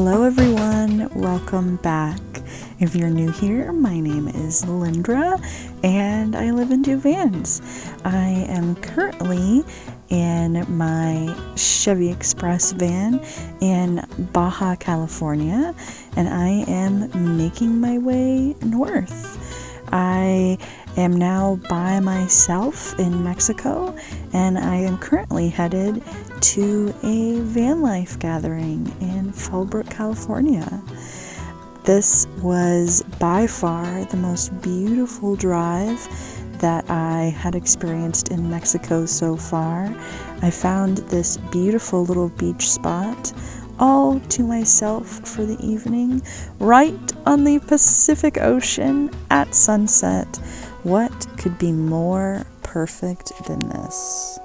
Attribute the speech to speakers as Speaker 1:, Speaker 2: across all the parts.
Speaker 1: Hello everyone, welcome back. If you're new here, my name is Lindra and I live in two vans. I am currently in my Chevy Express van in Baja California, and I am making my way north. I am now by myself in Mexico, and I am currently headed to a van life gathering in Fallbrook, California. This was by far the most beautiful drive that I had experienced in Mexico so far. I found this beautiful little beach spot all to myself for the evening, right on the Pacific Ocean at sunset. What could be more perfect than this?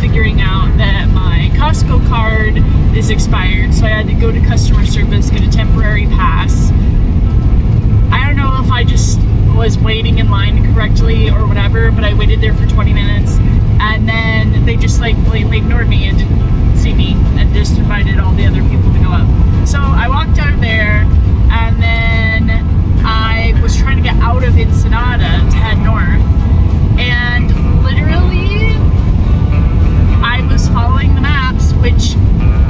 Speaker 2: Figuring out that my Costco card is expired, so I had to go to customer service, get a temporary pass. I don't know if I just was waiting in line correctly or whatever, but I waited there for 20 minutes and then they just blatantly ignored me and didn't see me and just invited all the other people to go up. So I walked out of there and then I was trying to get out of Ensenada to head north, and literally I was following the maps, which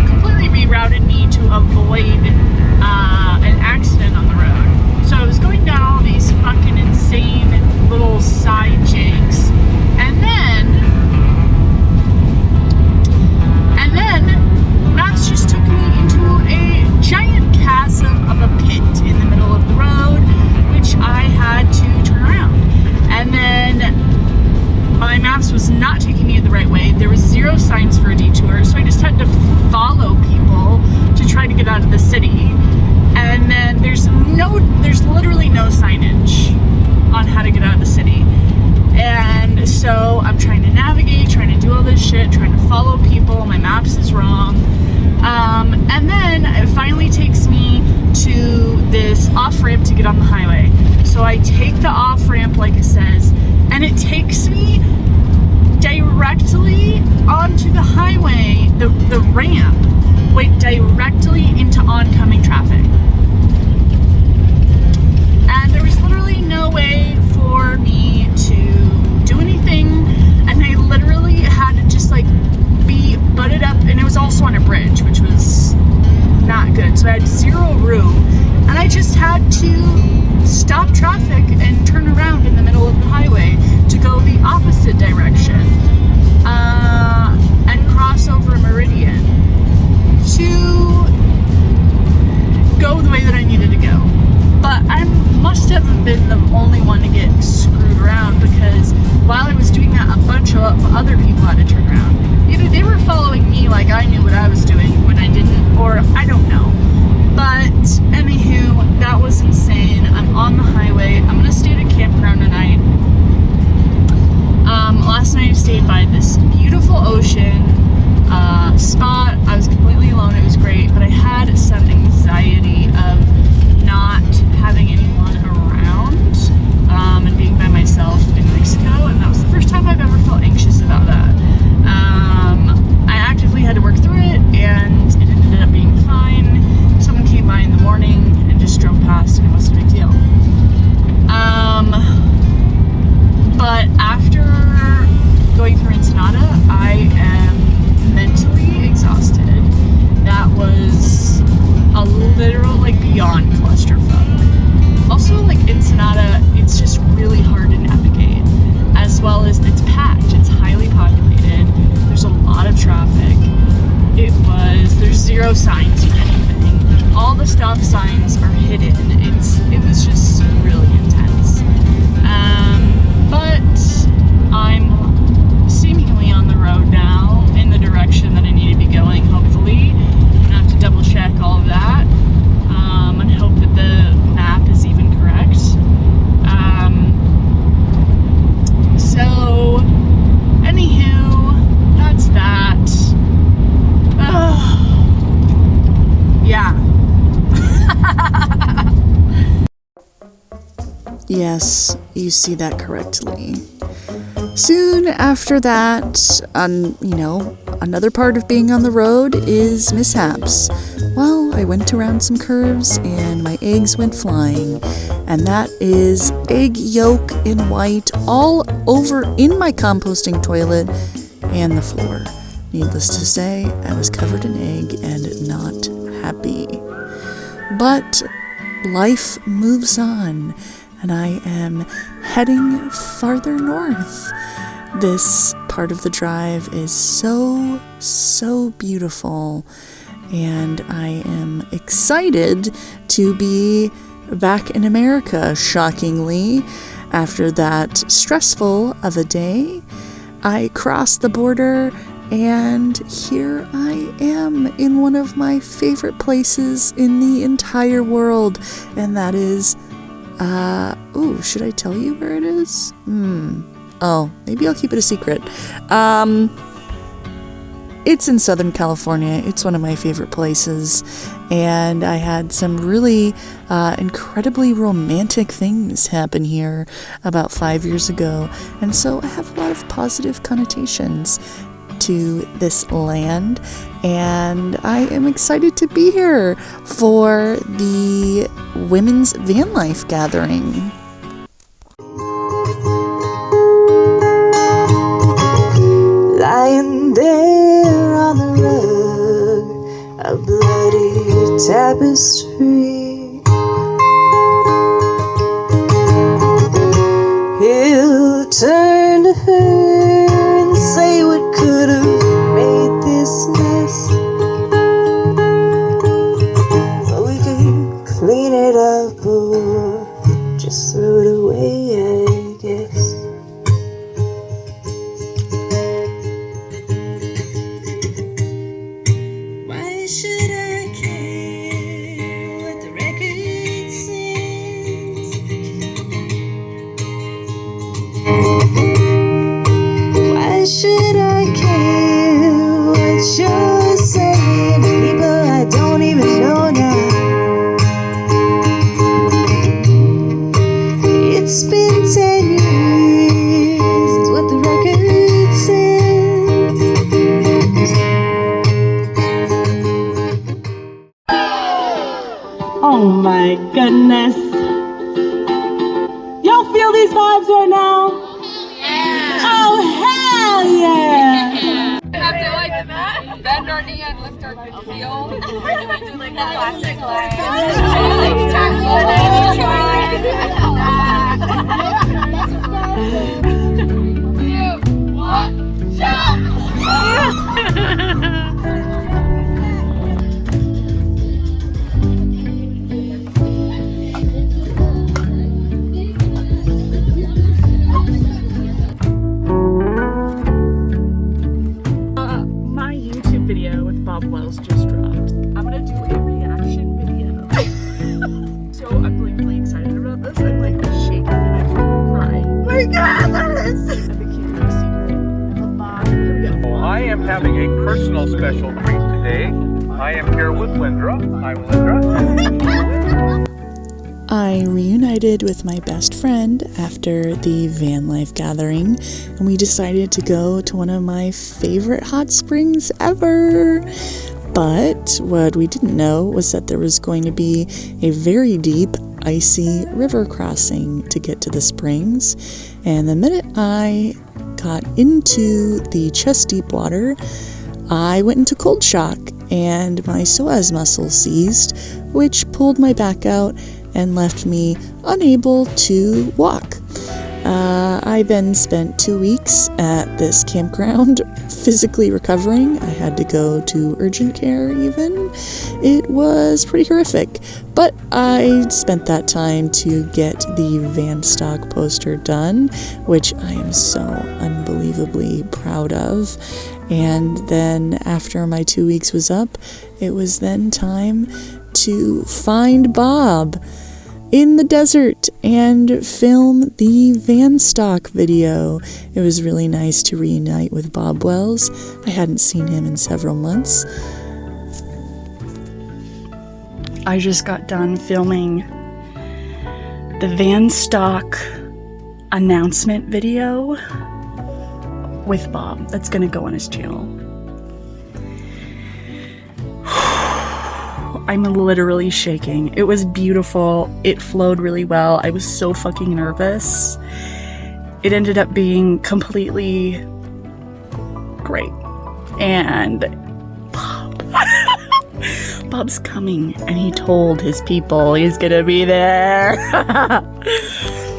Speaker 2: completely rerouted me to avoid an accident on the road. So I was going down all these fucking insane little side jigs, and then maps just took me into a giant chasm of a pit in the middle of the road, which I had to turn around. And then my maps was not taking me the right way. There was zero signs for a detour, so I just had to follow people to try to get out of the city. And then there's literally no signage on how to get out of the city. And so I'm trying to navigate, trying to do all this shit, trying to follow people. My maps is wrong. And then it finally takes me to this off-ramp to get on the highway. So I take the off-ramp like it says, and it takes me directly onto the highway, the ramp went directly into oncoming traffic. And there was literally no way for me to do anything, and I literally had to just like be butted up, and it was also on a bridge, which was not good, so I had zero room, and I just had to stop traffic and turn around in the middle of the highway to go the opposite direction, and cross over a meridian to go the way that I needed to go. But I must have been the only one to get screwed around, because while I was doing that, a bunch of other people had to turn around. Either they were following me like I knew what I was doing when I didn't, or I don't know. But anywho, that was insane. I'm on the highway. I'm gonna stay at a campground tonight. Last night I stayed by this beautiful ocean spot. I was completely alone. It was great, but I had some anxiety of not having anyone around, and being by myself in Mexico, and that was the first time I've ever felt anxious about that. I actively had to work through it, and it ended up being fine. Someone came by in the morning and just drove past, and it wasn't a big deal. But after going through Ensenada, I am mentally exhausted. That was a literal, like, beyond clusterfuck. Also, like, Ensenada, it's just really hard to navigate, as well as it's packed, it's highly populated, there's a lot of traffic. There's zero signs for anything. All the stop signs are hidden. It was just really intense. But I'm seemingly on the road now in the direction that I need to be going, hopefully. I'm gonna have to double check all of that, and hope that the map is even correct. So, anywho, that's that. Yeah.
Speaker 1: Yes, you see that correctly. Soon after that, another part of being on the road is mishaps. Well, I went around some curves and my eggs went flying, and that is egg yolk in white all over in my composting toilet and the floor. Needless to say, I was covered in egg and not happy. But life moves on, and I am heading farther north. This part of the drive is so beautiful, and I am excited to be back in America, shockingly. After that stressful of a day, I crossed the border, and here I am in one of my favorite places in the entire world, and that is, should I tell you where it is? Oh, maybe I'll keep it a secret. It's in Southern California. It's one of my favorite places, and I had some really incredibly romantic things happen here about 5 years ago, and so I have a lot of positive connotations to this land, and I am excited to be here for the Women's Van Life Gathering.
Speaker 3: Lying there on the rug, a bloody tapestry. He'll turn to her and say, what could have made this mess? But we could clean it up or just throw it away, I guess. Why should I care what the record says? Why should I care what you're saying to people I don't even know now? It's been 10 years, is what the record says. my goodness. Y'all feel these vibes right now? Yeah. Oh, hell yeah.
Speaker 4: We have to like bend our knee and lift our heel. Or do we do like that classic
Speaker 2: My YouTube video with Bob Wells just dropped. I'm gonna do a reaction video. So I'm like really excited about this. I'm like shaking and I'm crying. Oh my god, I love this! I became no secret. I love Bob. Here we go.
Speaker 5: Well, I am having a personal special treat today. I am here with Lindra. I'm Lindra.
Speaker 1: I reunited with my best friend after the van life gathering, and we decided to go to one of my favorite hot springs ever. But what we didn't know was that there was going to be a very deep, icy river crossing to get to the springs. And the minute I got into the chest deep water, I went into cold shock and my psoas muscle seized, which pulled my back out and left me unable to walk. I then spent 2 weeks at this campground physically recovering. I had to go to urgent care even. It was pretty horrific, but I spent that time to get the van stock poster done, which I am so unbelievably proud of. And then after my 2 weeks was up, it was then time to find Bob in the desert and film the van stock video. It was really nice to reunite with Bob Wells. I hadn't seen him in several months. I just got done filming the van stock announcement video with Bob. That's gonna go on his channel. I'm literally shaking. It was beautiful. It flowed really well. I was so fucking nervous. It ended up being completely great. And Bob's coming, and he told his people he's gonna be there.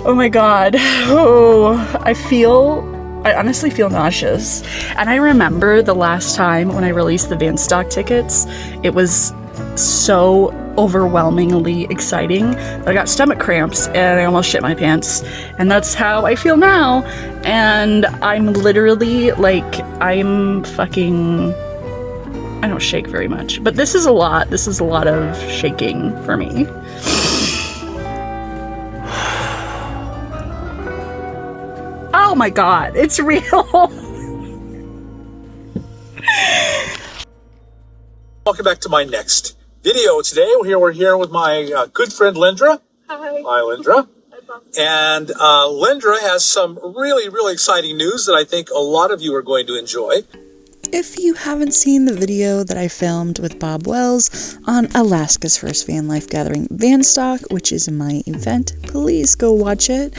Speaker 1: Oh my god. Oh, I honestly feel nauseous. And I remember the last time when I released the van stock tickets, it was so overwhelmingly exciting that I got stomach cramps and I almost shit my pants. And that's how I feel now. And I'm literally like, I'm fucking, I don't shake very much, but this is a lot. This is a lot of shaking for me. Oh my god, it's real.
Speaker 5: Welcome back to my next video today. We're here with my good friend Lindra.
Speaker 2: Hi.
Speaker 5: Hi, Lindra. And Lindra has some really, really exciting news that I think a lot of you are going to enjoy.
Speaker 1: If you haven't seen the video that I filmed with Bob Wells on Alaska's first van life gathering, Van Stock, which is my event, please go watch it.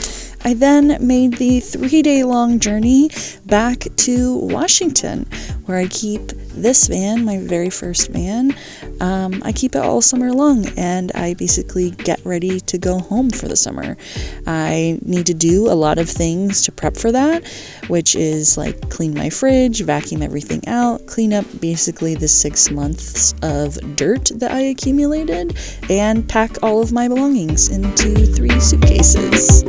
Speaker 1: I then made the 3-day-long journey back to Washington, where I keep this van, my very first van. I keep it all summer long, and I basically get ready to go home for the summer. I need to do a lot of things to prep for that, which is like clean my fridge, vacuum everything out, clean up basically the 6 months of dirt that I accumulated, and pack all of my belongings into 3 suitcases.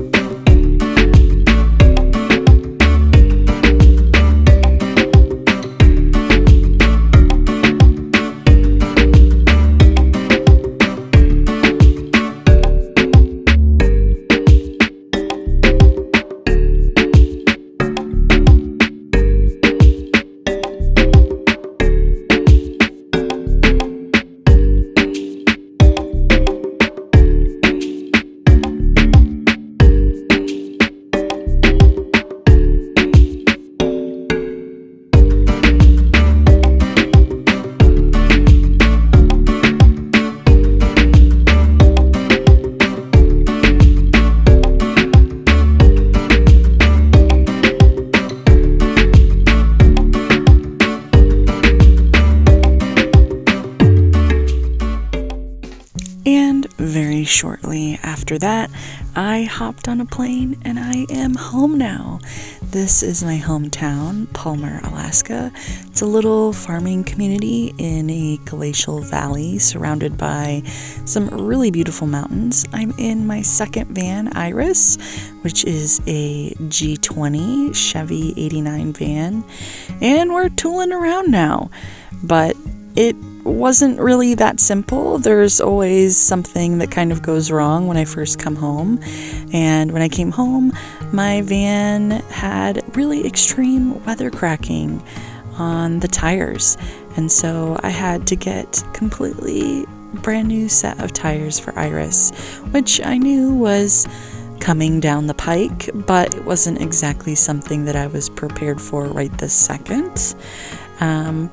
Speaker 1: shortly after that, I hopped on a plane and I am home now. This is my hometown, Palmer, Alaska. It's a little farming community in a glacial valley surrounded by some really beautiful mountains. I'm in my second van, Iris, which is a G20 Chevy 89 van, and we're tooling around now. But it wasn't really that simple. There's always something that kind of goes wrong when I first come home. And when I came home, my van had really extreme weather cracking on the tires. And so I had to get completely brand new set of tires for Iris, which I knew was coming down the pike, but it wasn't exactly something that I was prepared for right this second.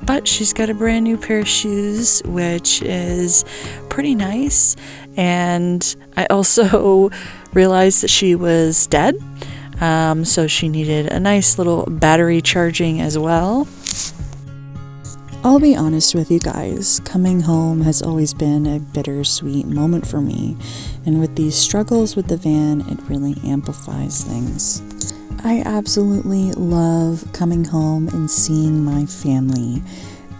Speaker 1: But she's got a brand new pair of shoes, which is pretty nice. And I also realized that she was dead. So she needed a nice little battery charging as well. I'll be honest with you guys, coming home has always been a bittersweet moment for me. And with these struggles with the van, it really amplifies things. I absolutely love coming home and seeing my family.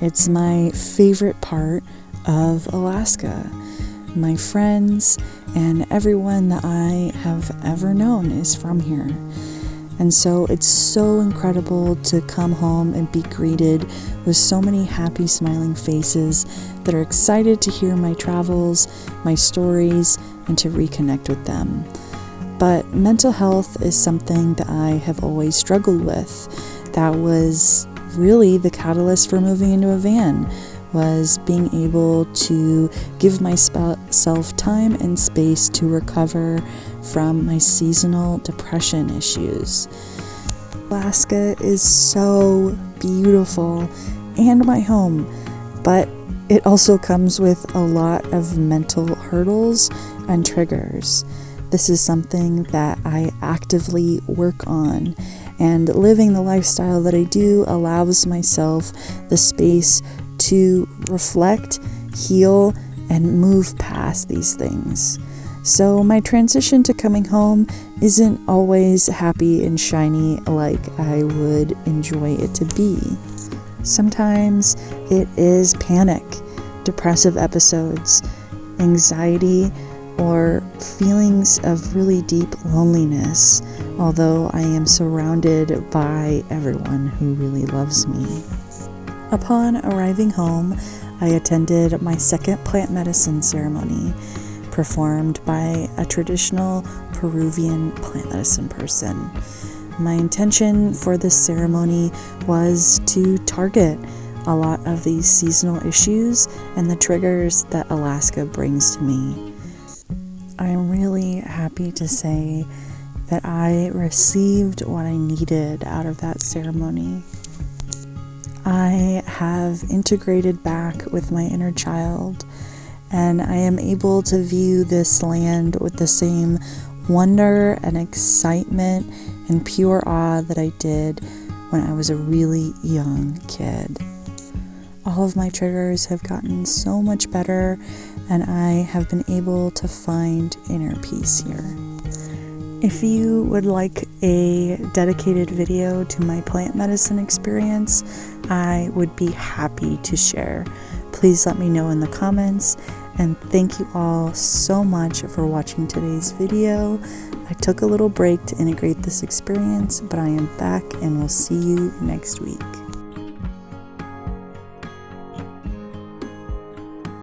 Speaker 1: It's my favorite part of Alaska. My friends and everyone that I have ever known is from here. And so it's so incredible to come home and be greeted with so many happy, smiling faces that are excited to hear my travels, my stories, and to reconnect with them. But mental health is something that I have always struggled with. That was really the catalyst for moving into a van, was being able to give myself time and space to recover from my seasonal depression issues. Alaska is so beautiful and my home, but it also comes with a lot of mental hurdles and triggers. This is something that I actively work on, and living the lifestyle that I do allows myself the space to reflect, heal, and move past these things. So my transition to coming home isn't always happy and shiny like I would enjoy it to be. Sometimes it is panic, depressive episodes, anxiety, or feelings of really deep loneliness, although I am surrounded by everyone who really loves me. Upon arriving home, I attended my second plant medicine ceremony, performed by a traditional Peruvian plant medicine person. My intention for this ceremony was to target a lot of these seasonal issues and the triggers that Alaska brings to me. I'm really happy to say that I received what I needed out of that ceremony. I have integrated back with my inner child, and I am able to view this land with the same wonder and excitement and pure awe that I did when I was a really young kid. All of my triggers have gotten so much better, and I have been able to find inner peace here. If you would like a dedicated video to my plant medicine experience, I would be happy to share. Please let me know in the comments, and thank you all so much for watching today's video. I took a little break to integrate this experience, but I am back and will see you next week.